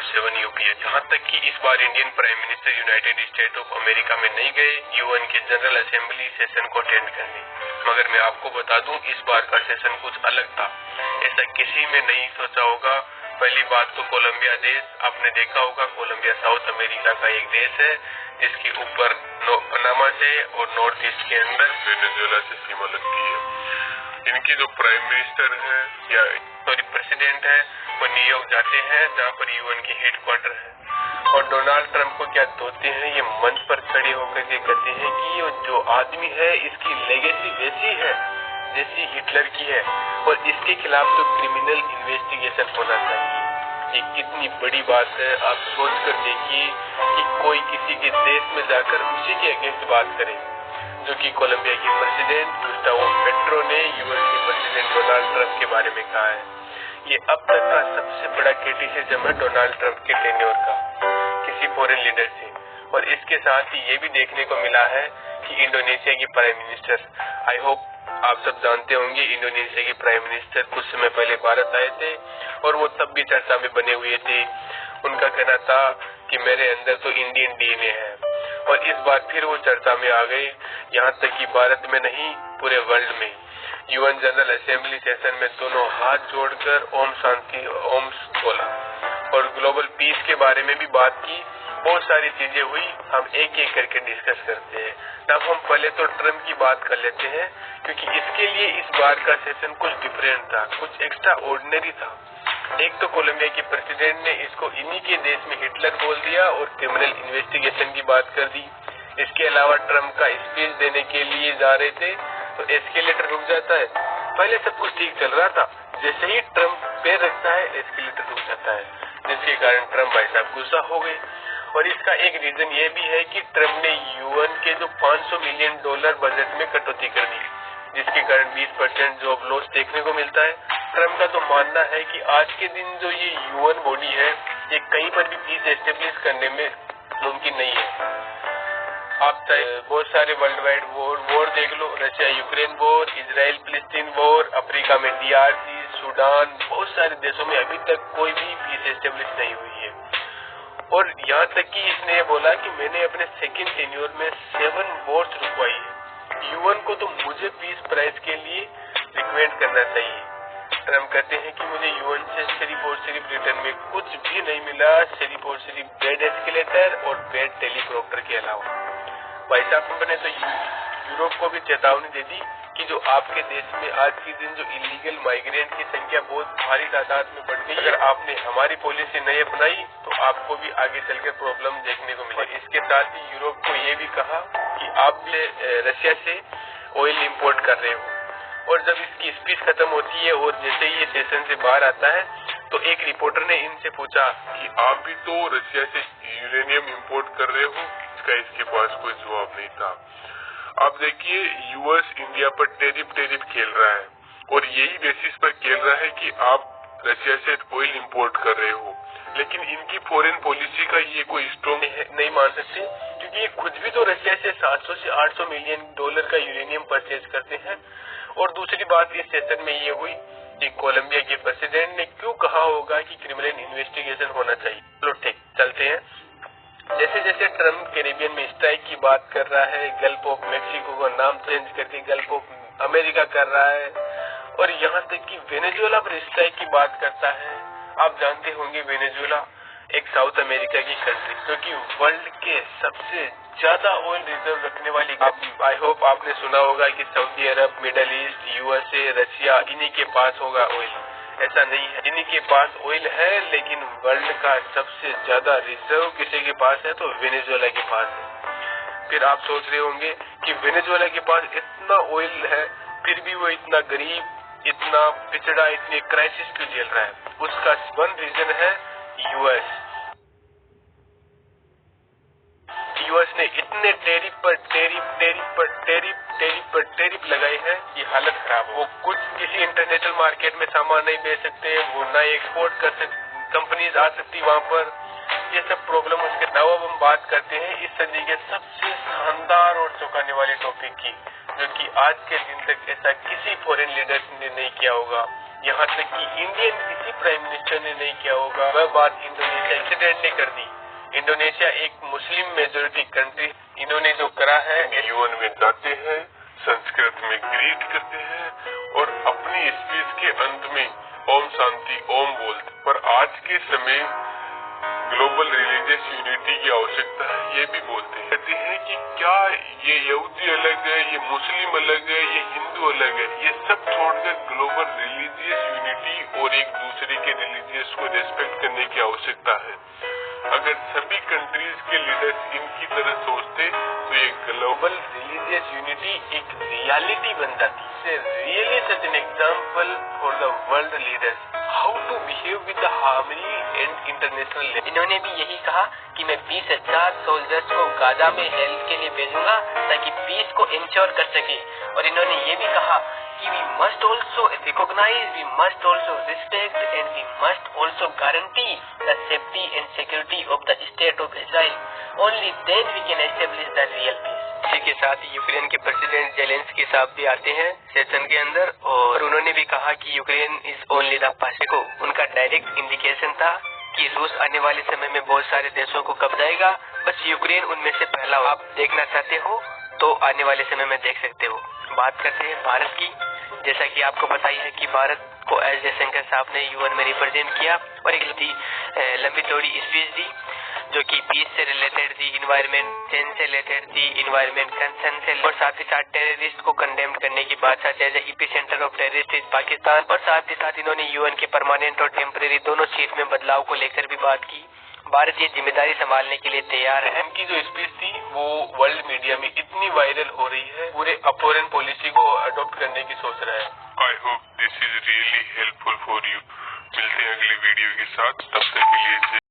24/7 UPA. जहां तक कि इस बार Indian prime minister United State of America में नहीं गए यूएन के जनरल असेंबली सेशन को अटेंड करने, मगर मैं आपको बता दूं इस बार का सेशन कुछ अलग था। ऐसा किसी में नहीं सोचा होगा। पहली बात तो कोलंबिया देश, आपने देखा होगा कोलंबिया साउथ अमेरिका का एक देश है जिसके ऊपर पनामा से और नॉर्थ ईस्ट के अंदर वेनेजुएला से सीमा लगती है। इनके जो प्राइम मिनिस्टर है या प्रेसिडेंट है वो न्यूयॉर्क जाते हैं जहाँ पर यूएन के हेडक्वार्टर है, और डोनाल्ड ट्रंप को क्या धोते हैं ये मंच पर खड़े होकर के कहते हैं कि ये जो आदमी है इसकी लेगेसी वैसी है जैसी हिटलर की है और इसके खिलाफ तो क्रिमिनल इन्वेस्टिगेशन होना चाहिए। ये कितनी बड़ी बात है, आप सोच कर देखिए कि कोई किसी के देश में जाकर उसी के अगेंस्ट बात करे, जो कि कोलंबिया के प्रेसिडेंट गुस्टावो पेट्रो ने यूएस के प्रेसिडेंट डोनाल्ड ट्रंप के बारे में कहा है। ये अब तक का सबसे बड़ा क्रिटिसिज्म है डोनाल्ड ट्रंप के टेन्योर का किसी फॉरेन लीडर से। और इसके साथ ही ये भी देखने को मिला है कि इंडोनेशिया की प्राइम मिनिस्टर, आई होप आप सब जानते होंगे, इंडोनेशिया के प्राइम मिनिस्टर कुछ समय पहले भारत आए थे और वो तब भी चर्चा में बने हुए थे। उनका कहना था कि मेरे अंदर तो इंडियन डीएनए है, और इस बार फिर वो चर्चा में आ गए। यहाँ तक कि भारत में नहीं पूरे वर्ल्ड में यूएन जनरल असेंबली सेशन में दोनों हाथ जोड़कर ओम शांति ओम बोला और ग्लोबल पीस के बारे में भी बात की। बहुत सारी चीजें हुई, हम एक एक करके डिस्कस करते हैं। अब हम पहले तो ट्रम्प की बात कर लेते हैं क्योंकि इसके लिए इस बार का सेशन कुछ डिफरेंट था, कुछ एक्स्ट्रा ऑर्डिनरी था। एक तो कोलंबिया के प्रेसिडेंट ने इसको इन्हीं के देश में हिटलर बोल दिया और क्रिमिनल इन्वेस्टिगेशन की बात कर दी। इसके अलावा ट्रम्प का स्पीच देने के लिए जा रहे थे तो एस्केलेटर रुक जाता है। पहले सब कुछ ठीक चल रहा था, जैसे ही ट्रम्प पैर रखता है एस्केलेटर रुक जाता है, जिसके कारण ट्रम्प भाई साहब गुस्सा हो गए। और इसका एक रीजन ये भी है कि ट्रम्प ने यूएन के जो $500 मिलियन बजट में कटौती कर दी, जिसके कारण 20% जॉब लॉस देखने को मिलता है। ट्रम्प का तो मानना है कि आज के दिन जो ये यूएन बॉडी है ये कहीं पर भी पीस एस्टेब्लिश करने में मुमकिन नहीं है। आप चाहे बहुत सारे वर्ल्ड वाइड वॉर देख लो, रशिया यूक्रेन वॉर, इजराइल फिलिस्तीन वॉर, अफ्रीका में डीआरसी, सूडान, बहुत सारे देशों में अभी तक कोई भी पीस एस्टेब्लिश नहीं हुई है। और यहाँ तक कि इसने ये बोला कि मैंने अपने सेकेंड टेन्योर में 7 वॉर्स रुकवाई है। यूएन को तो मुझे पीस प्राइज के लिए रिकमेंड करना चाहिए। ट्रम्प कहते हैं कि मुझे यूएन से सिर्फ और सिर्फ रिटर्न में कुछ भी नहीं मिला, सिर्फ और सिर्फ बेड एस्केलेटर और बेड टेलीकॉप्टर के अलावा। भाई साहब ने तो यूरोप को भी चेतावनी दे दी कि जो आपके देश में आज के दिन जो इलीगल माइग्रेंट की संख्या बहुत भारी तादाद में बढ़ गई, अगर आपने हमारी पॉलिसी नहीं अपनाई तो आपको भी आगे चलकर प्रॉब्लम देखने को मिले। इसके साथ ही यूरोप को ये भी कहा कि आप भी रशिया से ऑयल इंपोर्ट कर रहे हो। और जब इसकी स्पीच खत्म होती है और जैसे ही ये सेशन से बाहर आता है तो एक रिपोर्टर ने इनसे पूछा कि आप भी तो रशिया से यूरेनियम इंपोर्ट कर रहे हो। इसके पास कोई जवाब नहीं था। अब देखिए यूएस इंडिया पर टेरिफ खेल रहा है और यही बेसिस पर खेल रहा है कि आप रशिया से ऑयल इंपोर्ट कर रहे हो, लेकिन इनकी फॉरेन पॉलिसी का ये कोई स्ट्रॉन्ग नहीं मान सकते क्योंकि ये खुद भी तो रशिया से 700 से 800 मिलियन डॉलर का यूरेनियम परचेज करते हैं। और दूसरी बात इस सेशन में ये हुई कि कोलंबिया के प्रेसिडेंट ने क्यों कहा होगा कि क्रिमिनल इन्वेस्टिगेशन होना चाहिए। चलो ठीक चलते हैं। जैसे जैसे ट्रम्प कैरेबियन में स्ट्राइक की बात कर रहा है, गल्फ ऑफ मैक्सिको का नाम चेंज करके गल्फ ऑफ अमेरिका कर रहा है, और यहाँ तक कि वेनेजुएला पर स्ट्राइक की बात करता है। आप जानते होंगे वेनेजुएला एक साउथ अमेरिका की कंट्री जो कि वर्ल्ड के सबसे ज्यादा ऑयल रिजर्व रखने वाली। आई होप आपने सुना होगा कि सऊदी अरब, मिडल ईस्ट, यूएसए, रशिया इन्हीं के पास होगा ऑयल। ऐसा नहीं है, इन्हीं के पास ऑयल है, लेकिन वर्ल्ड का सबसे ज्यादा रिजर्व किसी के पास है तो वेनेजुएला के पास है। फिर आप सोच रहे होंगे कि वेनेजुएला के पास इतना ऑयल है फिर भी वो इतना गरीब, इतना पिछड़ा, इतनी क्राइसिस क्यों झेल रहा है? उसका वन रीजन है यूएस। यूएस ने इतने टेरिफ पर लगाए हैं कि हालत खराब हो। वो कुछ किसी इंटरनेशनल मार्केट में सामान नहीं बेच सकते, वो ना एक्सपोर्ट कर सकते, कंपनीज आ सकती वहां पर। ये सब प्रॉब्लम उसके अलावा हम बात करते हैं इस सदी के सबसे शानदार और चौंकाने वाले टॉपिक की, जो कि आज के दिन तक ऐसा किसी फॉरेन लीडर ने नहीं किया होगा। यहाँ तक कि इंडियन किसी प्राइम मिनिस्टर ने नहीं किया होगा। वह बात इंडोनेशिया प्रेसिडेंट ने कर दी। इंडोनेशिया एक मुस्लिम मेजोरिटी कंट्री, इन्होंने जो करा है, यूएन में जाते हैं, संस्कृत में ग्रीट करते हैं और अपनी स्पीच के अंत में ओम शांति ओम बोलते। पर आज के समय ग्लोबल रिलीजियस यूनिटी की आवश्यकता है, ये भी बोलते हैं। कहते हैं कि क्या ये यहूदी अलग है, ये मुस्लिम अलग है, ये हिंदू अलग है, ये सब छोड़कर ग्लोबल रिलीजियस यूनिटी और एक दूसरे के रिलीजियस को रिस्पेक्ट करने की आवश्यकता है। अगर सभी कंट्रीज के लीडर्स इनकी तरह सोचते तो ये ग्लोबल रिलीजियस यूनिटी एक रियलिटी बन जाती। Really such an example for the world leaders how to behave with the harmony and international. इन्होंने भी यही कहा कि मैं 20,000 सोल्जर्स को गाजा में हेल्प के लिए भेजूंगा ताकि पीस को इंश्योर कर सके। और इन्होंने ये भी कहा कि we must also recognize, we must also respect and we must also guarantee the safety and security of the state of Israel. Only then we can establish the real peace. इसी के साथ यूक्रेन के president Zelensky साहब भी आते हैं session के अंदर और उन्होंने भी कहा कि यूक्रेन इज ओनली द पासिको। उनका डायरेक्ट इंडिकेशन था कि रूस आने वाले समय में बहुत सारे देशों को कब्जाएगा, बस यूक्रेन उनमें से पहला। आप देखना चाहते हो तो आने वाले समय में देख सकते हो। बात करते हैं भारत की। जैसा कि आपको पता ही है कि भारत को एस जयशंकर साहब ने यूएन में रिप्रेजेंट किया और एक लंबी चौड़ी स्पीच दी जो कि पीस से रिलेटेड थी, इन्वायरमेंट चेंज से रिलेटेड थी, इन्वायरमेंट कंसर्न से, और साथ ही साथ टेररिस्ट को कंडेम करने की बात साथ as epicentre of terrorist is Pakistan. और साथ ही साथ इन्होंने यूएन के परमानेंट और टेम्परेरी दोनों सीट में बदलाव को लेकर भी बात की। भारत ये जिम्मेदारी संभालने के लिए तैयार है। उनकी जो स्पीच थी वो वर्ल्ड मीडिया में इतनी वायरल हो रही है, पूरे फॉरेन पॉलिसी को अडॉप्ट करने की सोच रहा है। I hope this is really helpful for you. मिलते हैं अगले वीडियो के साथ, तब तक के लिए